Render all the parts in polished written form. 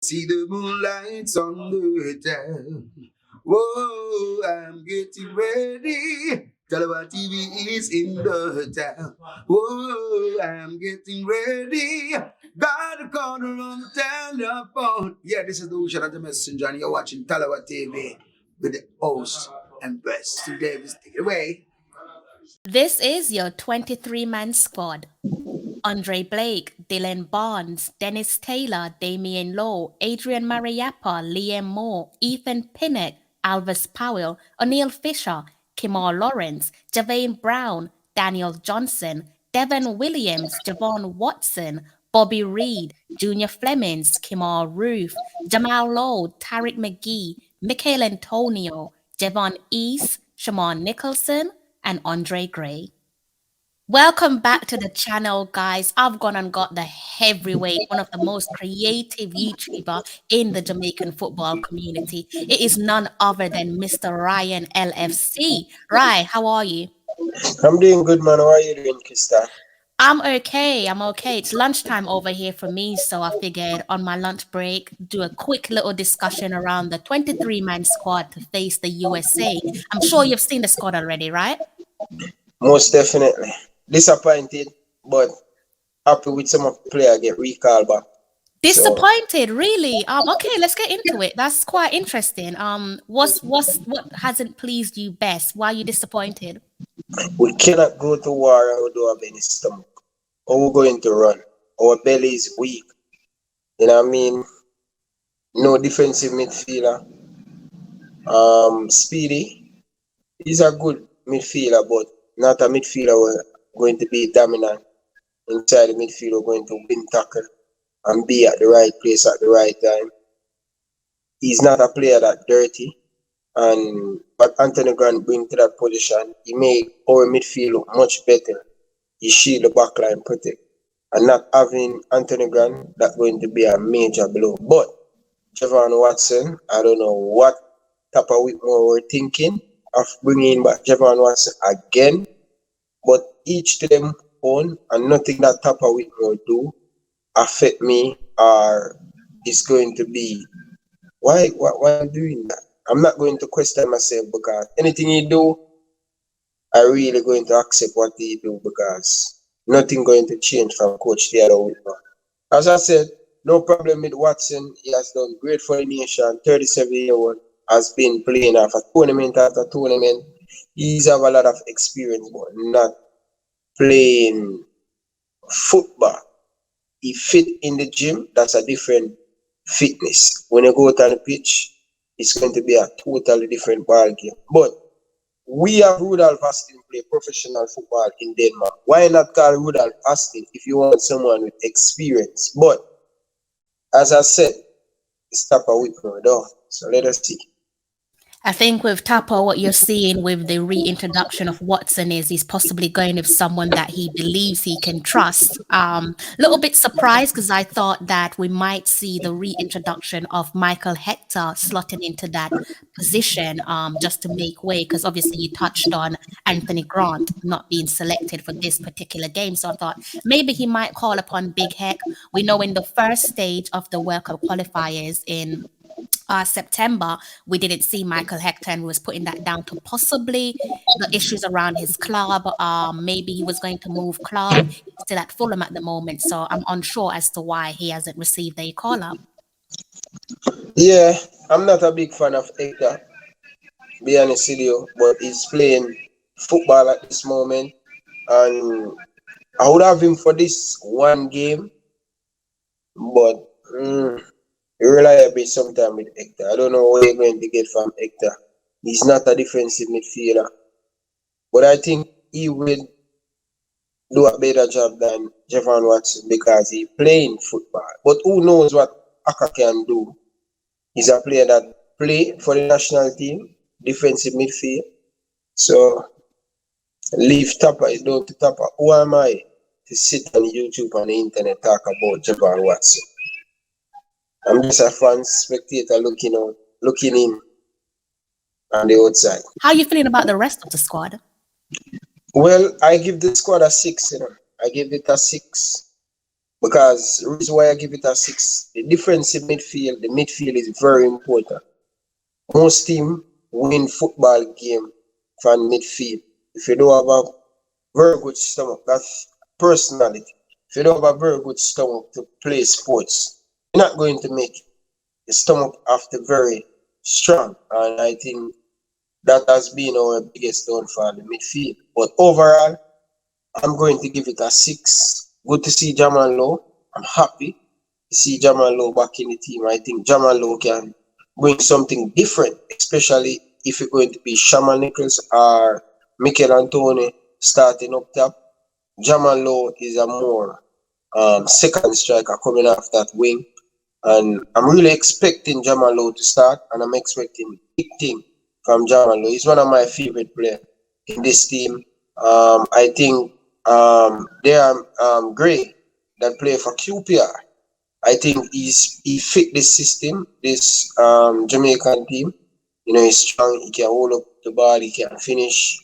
See the moonlights on the town. Whoa, I'm getting ready. Tallawah TV is in the town. Whoa, I'm getting ready. Got a corner on the telephone. Yeah, this is the Shout Out the Messenger, and you're watching Tallawah TV with the host and best. So Davis, take it away. This is your 23-man squad. Andre Blake, Dylan Barnes, Dennis Taylor, Damien Lowe, Adrian Mariappa, Liam Moore, Ethan Pinnock, Alvis Powell, O'Neill Fisher, Kimar Lawrence, Javane Brown, Daniel Johnson, Devon Williams, Javon Watson, Bobby Reed, Junior Flemings, Kimar Roof, Jamal Lowe, Tariq McGee, Michael Antonio, Javon East, Shamar Nicholson, and Andre Gray. Welcome back to the channel, guys. I've gone and got the heavyweight, one of the most creative YouTuber in the Jamaican football community. It is none other than Mr. Ryan LFC. Ryan, how are you? I'm doing good, man. How are you doing, Krista? I'm okay. I'm okay. It's lunchtime over here for me, so I figured on my lunch break, do a quick little discussion around the 23-man squad to face the USA. I'm sure you've seen the squad already, right? Most definitely. Disappointed, but happy with some of the player get recalled back. Disappointed, really? Okay, let's get into it. That's quite interesting. What hasn't pleased you best? Why are you disappointed? We cannot go to war and we don't have any stomach. Or we're going to run. Our belly is weak. You know what I mean? No defensive midfielder. Speedy. He's a good midfielder, but not a midfielder who's going to be dominant inside the midfield. We're going to win tackle and be at the right place at the right time. He's not a player that dirty. And what Anthony Grant bring to that position, he make our midfield look much better. He shield the backline protect. And not having Anthony Grant, that's going to be a major blow. But Javon Watson, I don't know what type of Whitmore we're thinking of bringing back Javon Watson again. But each to them own, and nothing that type of Whitmore do affect me, or it's going to be why are you doing that? I'm not going to question myself because anything he do, I really going to accept what he do because nothing going to change from Coach Theodore Whitmore. As I said, no problem with Watson. He has done great for the nation. 37-year-old has been playing after tournament after tournament. He's have a lot of experience, but not playing football. He fit in the gym. That's a different fitness. When you go out on the pitch, it's going to be a totally different ball game. But we have Rudolph Astin play professional football in Denmark. Why not call Rudolph Astin if you want someone with experience? But as I said, it's Tapa Whitmore though. So let us see. I think with Tapa, what you're seeing with the reintroduction of Watson is he's possibly going with someone that he believes he can trust. Little bit surprised because I thought that we might see the reintroduction of Michael Hector slotting into that position just to make way, because obviously you touched on Anthony Grant not being selected for this particular game. So I thought maybe he might call upon Big Heck. We know in the first stage of the World Cup qualifiers in September, we didn't see Michael Hector, and was putting that down to possibly the issues around his club. Maybe he was going to move club. He's still at Fulham at the moment, so I'm unsure as to why he hasn't received a call up. Yeah, I'm not a big fan of Hector, be honest with you, but he's playing football at this moment, and I would have him for this one game, but reliable sometime with Hector. I don't know what you're going to get from Hector. He's not a defensive midfielder. But I think he will do a better job than Javon Watson because he's playing football. But who knows what Aka can do? He's a player that play for the national team, defensive midfield. So leave Tapa, is down to Tapa. Who am I to sit on YouTube and the internet talk about Javon Watson? I'm just a fan spectator looking in on the outside. How are you feeling about the rest of the squad? Well, I give the squad a 6, I give it a 6. Because the reason why I give it a 6, the difference in midfield, the midfield is very important. Most team win football game from midfield. If you don't have a very good stomach, that's personality. If you don't have a very good stomach to play sports, you're not going to make it. The stomach have to very strong, and I think that has been our biggest downfall in midfield. But overall, I'm going to give it a 6. Good to see Jamal Lowe. I'm happy to see Jamal Lowe back in the team. I think Jamal Lowe can bring something different, especially if it's going to be Shamar Nicholson or Mikel Antoni starting up top. Jamal Lowe is a more second striker coming off that wing. And I'm really expecting Jamal Lowe to start, and I'm expecting big thing from Jamal Lowe. He's one of my favorite players in this team. I think they are Gray that play for QPR. I think he fit this system, this Jamaican team. You know, he's strong, he can hold up the ball, he can finish,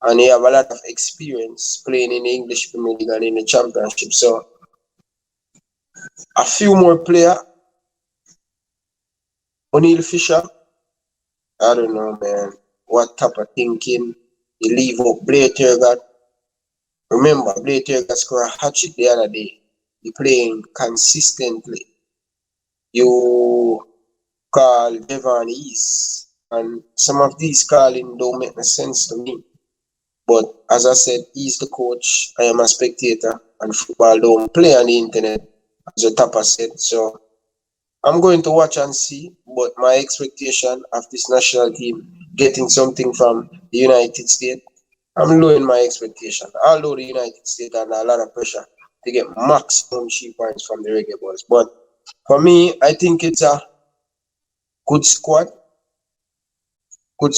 and he have a lot of experience playing in the English Premier League and in the Championship. So a few more players. O'Neil Fisher, I don't know, man. What type of thinking? You leave out Blake Turgot. Remember, Blake Turgot scored a hat-trick the other day. You're playing consistently. You call Devon East, and some of these calling don't make no sense to me. But as I said, he's the coach. I am a spectator, and football don't play on the internet, as the Tapa said. So I'm going to watch and see, but my expectation of this national team getting something from the United States, I'm lowering my expectation. Although the United States under a lot of pressure to get maximum 3 points from the Reggae Boyz. But for me, I think it's a good squad, but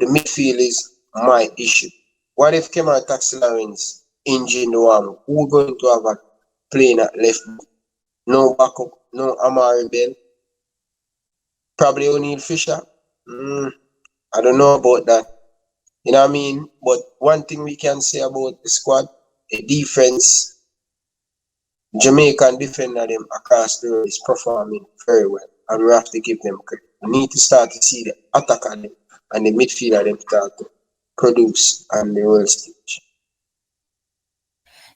the midfield is my issue. What if Kemar Taxilarins injured the one? Who's going to have a playing at left? No backup, no Amari Bell. Probably O'Neil Fisher. I don't know about that. You know what I mean? But one thing we can say about the squad, the defense, Jamaican defender them across the road is performing very well. And we have to give them credit. We need to start to see the attack on them and the midfielder them start to produce on the world stage.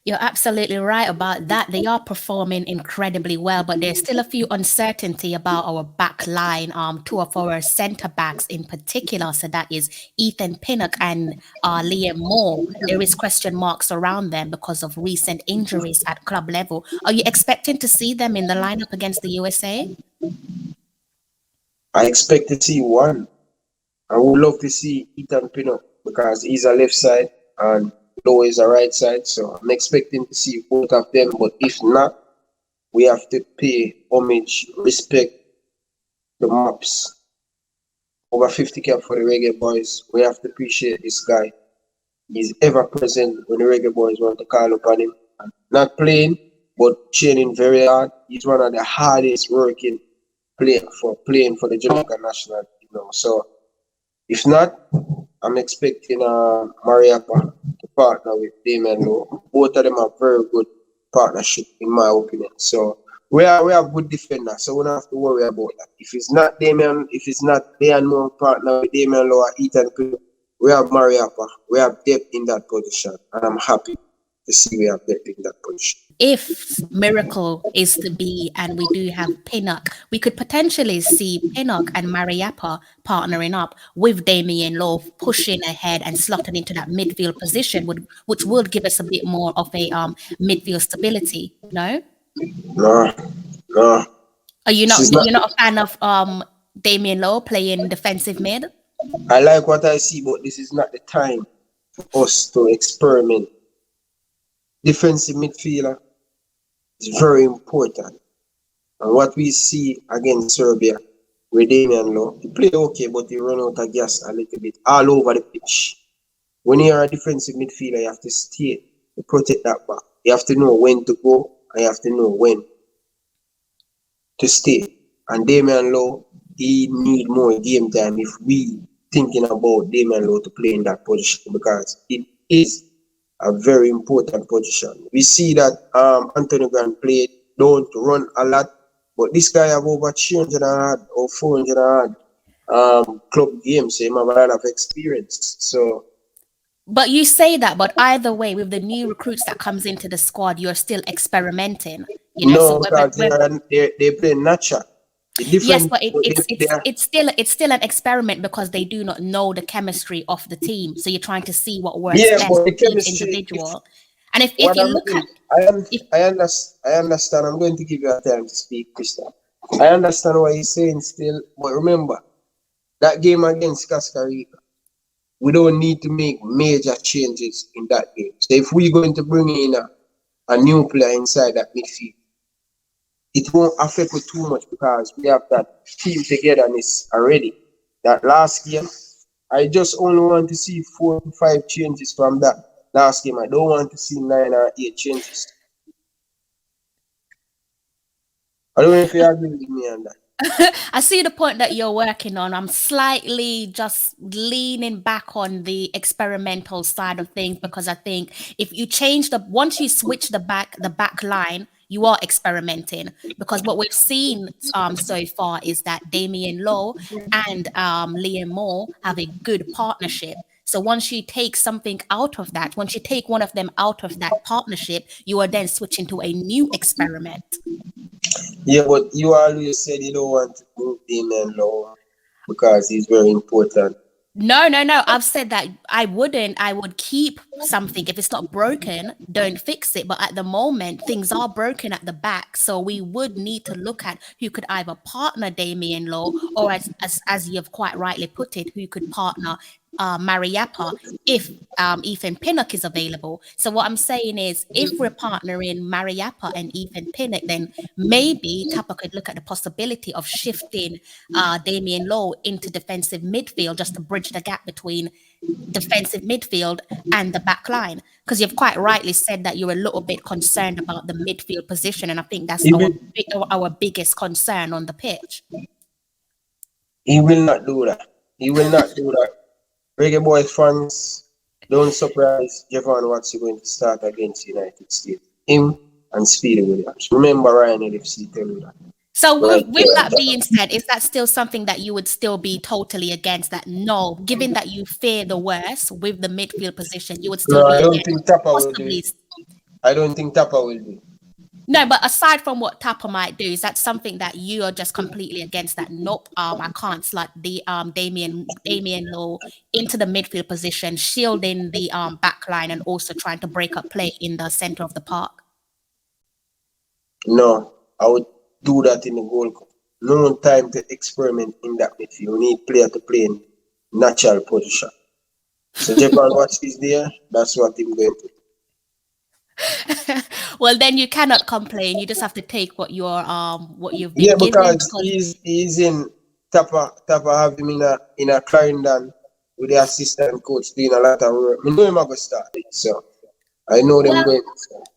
You're absolutely right about that. They are performing incredibly well, but there's still a few uncertainty about our back line. Two of our centre backs in particular, so that is Ethan Pinnock and Liam Moore. There is question marks around them because of recent injuries at club level. Are you expecting to see them in the lineup against the USA? I expect to see one. I would love to see Ethan Pinnock because he's a left side and Lowe is a right side. So I'm expecting to see both of them. But if not, we have to pay homage, respect the maps. Over 50 cap for the Reggae Boyz. We have to appreciate this guy. He's ever present when the Reggae Boyz want to call upon him. Not playing, but training very hard. He's one of the hardest working players for the Jamaican national team now. So if not, I'm expecting Mariappa to partner with Damien Lowe. Both of them are very good partnership in my opinion. So we have good defenders, so we don't have to worry about that. If it's not Damien Lowe partner with Damien Lowe or Ethan Pinnock, we have Mariappa. We have depth in that position, and I'm happy to see we have depth in that position. If miracle is to be and we do have Pinnock, we could potentially see Pinnock and Mariappa partnering up with Damien Lowe, pushing ahead and slotting into that midfield position, which would give us a bit more of a midfield stability. No? No. Are you not? You're not a fan of Damien Lowe playing defensive mid? I like what I see, but this is not the time for us to experiment. Defensive midfielder is very important. And what we see against Serbia with Damien Lowe, he play okay, but he run out of gas a little bit all over the pitch. When you're a defensive midfielder, you have to stay to protect that back. You have to know when to go, and you have to know when to stay. And Damien Lowe, he need more game time if we thinking about Damien Lowe to play in that position, because it is a very important position. We see that Anthony Grant played, don't run a lot, but this guy have over 300 or 400 club games, so he have a lot of experience. So But you say that, but either way, with the new recruits that comes into the squad, you're still experimenting. You know, so no, because they play natural. The yes, different but they are, it's still an experiment because they do not know the chemistry of the team. So you're trying to see what works yeah, best but the for each chemistry. individual. And if What you I'm look doing, at if I understand. I'm going to give you a time to speak, Krista. I understand what you're saying still, but remember that game against Cascarica, we don't need to make major changes in that game. So if we're going to bring in a new player inside that midfield, it won't affect me too much because we have that team togetherness already. That last game, I just only want to see 4 to 5 changes from that last game. I don't want to see 9 or 8 changes. I don't know if you agree with me on that. I see the point that you're working on. I'm slightly just leaning back on the experimental side of things because I think if you change once you switch the back line, you are experimenting because what we've seen so far is that Damien Lowe and Liam Moore have a good partnership. So once you take something out of that, once you take one of them out of that partnership, you are then switching to a new experiment. Yeah, but you always said you don't want to move Damien Lowe because he's very important. No, no, no. I've said that I wouldn't. I would keep something. If it's not broken, don't fix it. But at the moment, things are broken at the back. So we would need to look at who could either partner Damien Lowe or as you've quite rightly put it, who could partner Mariappa if Ethan Pinnock is available. So what I'm saying is if we're partnering Mariappa and Ethan Pinnock, then maybe Tapa could look at the possibility of shifting Damien Lowe into defensive midfield just to bridge the gap between defensive midfield and the back line. Because you've quite rightly said that you're a little bit concerned about the midfield position, and I think that's He will, our biggest concern on the pitch. he will not do that. He will not do that. Reggae Boyz fans, don't surprise Javon Watts going to start against United States. Him and Speedy Williams. Remember Ryan LFC tell you that. So Right with there. that being said, is that still something that you would still be totally against? That no, given that you fear the worst with the midfield position, you would still No, be I don't against think Tapa will do possibly. it. I don't think Tapa will do it. No, but aside from what Tapa might do, is that something that you are just completely against? That nope, I can't slot the Damien Lowe into the midfield position, shielding the back line and also trying to break up play in the center of the park. No, I would do that in the Gold Cup. No time to experiment in that midfield. You need player to play in natural position. So Japan Watch is there, that's what I'm going to do. Well, then you cannot complain. You just have to take what you've been Yeah, given because he's in Tapa have him in a Clarendon with the assistant coach doing a lot of work. I know him going to start it, so I know them well, going to start.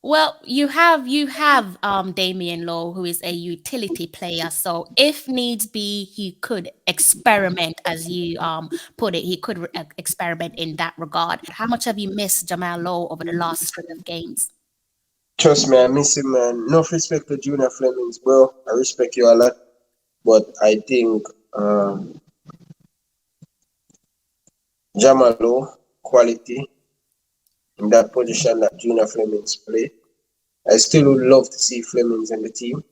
well, you have Damien Lowe, who is a utility player. So if needs be, he could experiment, as you put it. He could experiment in that regard. How much have you missed Jamal Lowe over the last string of games? Trust me, I miss him, man. No respect to Junior Flemings, bro. I respect you a lot. But I think Jamalo quality in that position that Junior Flemings play. I still would love to see Flemings in the team,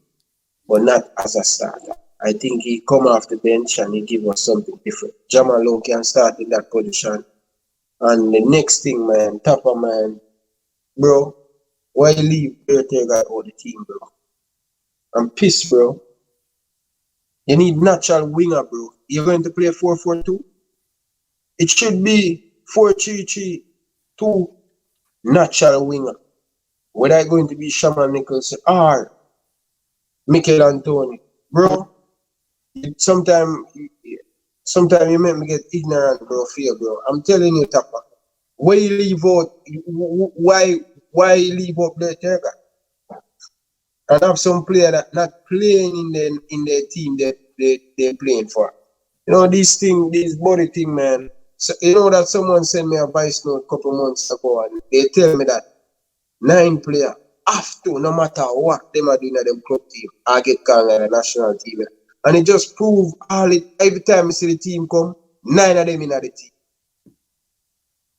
but not as a starter. I think he come off the bench and he give us something different. Jamalo can start in that position. And the next thing, man, Tapa, man, bro, why you leave Ortega out of the team, bro? I'm pissed, bro. You need natural winger, bro. You're going to play 4-4-2? It should be 4-3-3-2 natural winger. Whether it's going to be Shamar Nicholson or Mikel Antoni. Bro, sometimes you make me get ignorant, bro, fear, bro. I'm telling you, Tapa. Why you leave out, why you leave out the Ortega? And have some player that not playing in their team that they're playing for. You know, this body thing, man, So, you know that someone sent me a voice note a couple months ago and they tell me that 9 players have to, no matter what them are doing at them club team, I get called at the national team. And it just prove every time I see the team come, 9 of them in the team.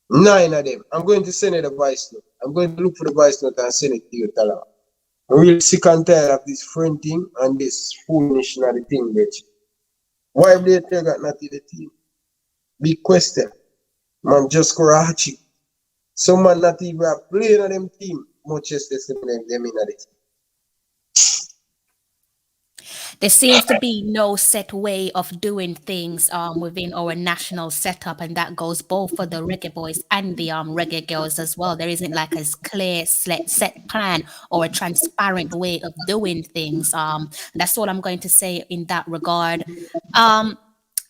9 of them. I'm going to send you the voice note. I'm going to look for the voice note and send it to you, Tallawah. I'm really sick and tired of this friend thing and this foolishness of the thing, bitch. Why they got not in the team? Big question. Man, just Karachi. Some man not even playing on them team, much as they them in the team. There seems to be no set way of doing things within our national setup, and that goes both for the Reggae Boys and the Reggae Girls as well. There isn't like a clear set plan or a transparent way of doing things. That's all I'm going to say in that regard.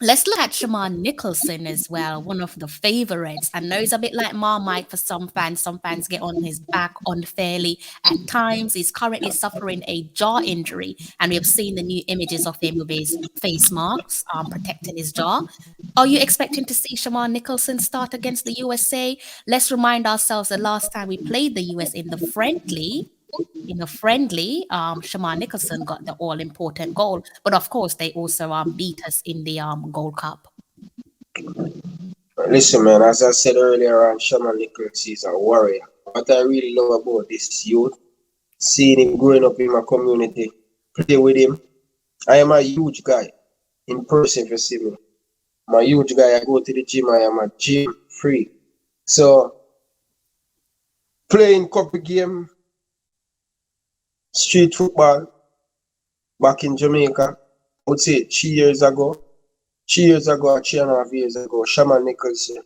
Let's look at Shamar Nicholson as well, one of the favorites. I know it's a bit like Marmite for some fans. Some fans get on his back unfairly at times. He's currently suffering a jaw injury, and we have seen the new images of him with his face marks protecting his jaw. Are you expecting to see Shamar Nicholson start against the USA? Let's remind ourselves the last time we played the US in the friendly, Shamar Nicholson got the all-important goal. But of course, they also beat us in the Gold Cup. Listen, man, as I said earlier on, Shamar Nicholson is a warrior. What I really love about this youth, seeing him growing up in my community, play with him. I am a huge guy in person, if you see me. I'm a huge guy. I go to the gym. I am a gym freak. So, playing couple game, street football, back in Jamaica, I would say 3 years ago. 3 years ago, or 3.5 years ago, Shamar Nicholson,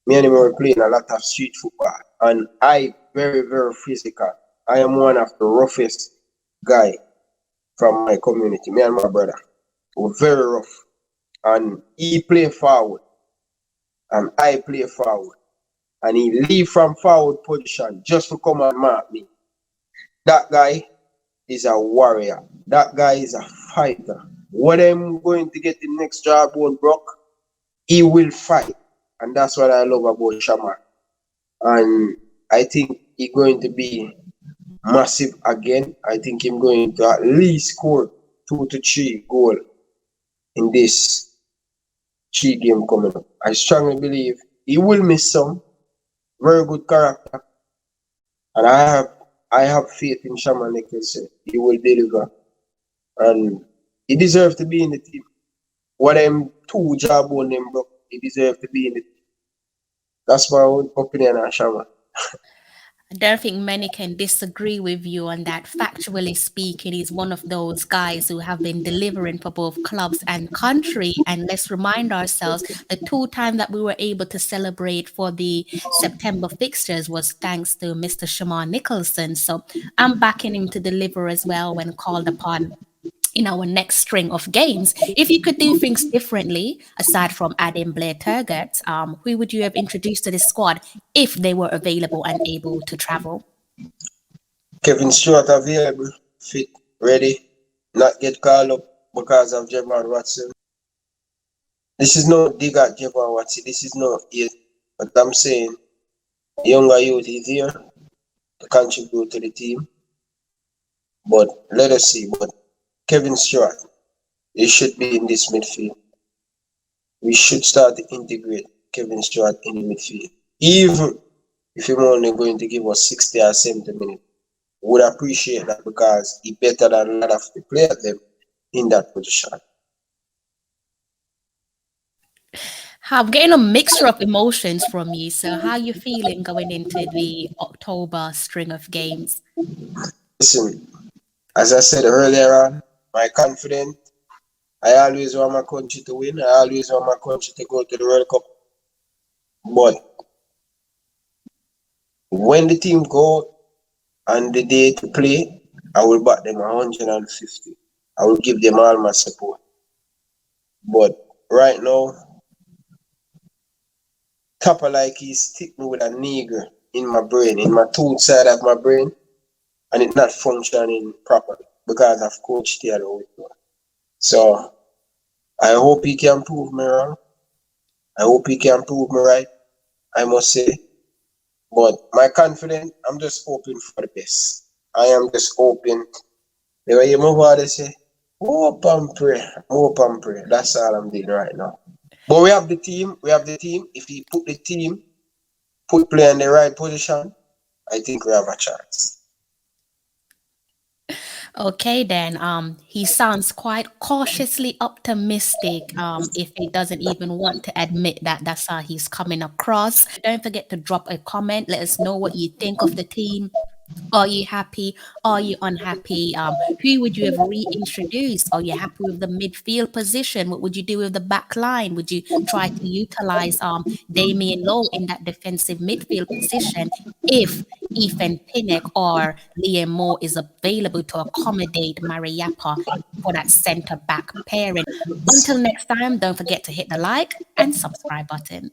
me and him were playing a lot of street football. And I, very, very physical. I am one of the roughest guy from my community, me and my brother. We're very rough. And he play forward. And I play forward. And he leave from forward position just to come and mark me. That guy is a warrior. That guy is a fighter. When I'm going to get the next jawbone broke, he will fight. And that's what I love about Shamar. And I think he's going to be massive again. I think he's going to at least score 2 to 3 goals in this 3 game coming up. I strongly believe he will miss some. Very good character. And I have faith in Shamar Nicholson. He will deliver. And he deserves to be in the team. What them 2 jawbone them broke, he deserves to be in the team. That's my own opinion on Shamar. I don't think many can disagree with you on that. Factually speaking, he's one of those guys who have been delivering for both clubs and country. And let's remind ourselves the 2 times that we were able to celebrate for the September fixtures was thanks to Mr. Shamar Nicholson. So I'm backing him to deliver as well when called upon in our next string of games. If you could do things differently, aside from adding Blair Turgott, who would you have introduced to the squad if they were available and able to travel? Kevin Stewart available, fit, ready, not get called up because of Javon Watson. This is no dig at Javon Watson. This is no it. But I'm saying younger youth is here to contribute to the team. But let us see. But Kevin Stewart, he should be in this midfield. We should start to integrate Kevin Stewart in the midfield. Even if he's only going to give us 60 or 70 minutes, would appreciate that because he's better than a lot of the players them in that position. I'm getting a mixture of emotions from you. So how are you feeling going into the October string of games? Listen, as I said earlier on, my confidence, I always want my country to win. I always want my country to go to the World Cup. But when the team go on the day to play, I will back them 150. I will give them all my support. But right now, Topper like he's stick me with a nigger in my brain, in my tooth side of my brain, and it's not functioning properly because I've coached the other way. So I hope he can prove me wrong. I hope he can prove me right, I must say. But my confidence, I'm just hoping for the best. I am just hoping. The way you move out, they say, hope and pray, hope and pray. That's all I'm doing right now. But we have the team. If he put the team, put play in the right position, I think we have a chance. Okay, then. He sounds quite cautiously optimistic. If he doesn't even want to admit that that's how he's coming across. Don't forget to drop a comment. Let us know what you think of the team. Are you happy? Are you unhappy? Who would you have reintroduced? Are you happy with the midfield position? What would you do with the back line? Would you try to utilize Damien Lowe in that defensive midfield position if Ethan Pinnock or Liam Moore is available to accommodate Mariappa for that centre back pairing? Until next time, don't forget to hit the like and subscribe button.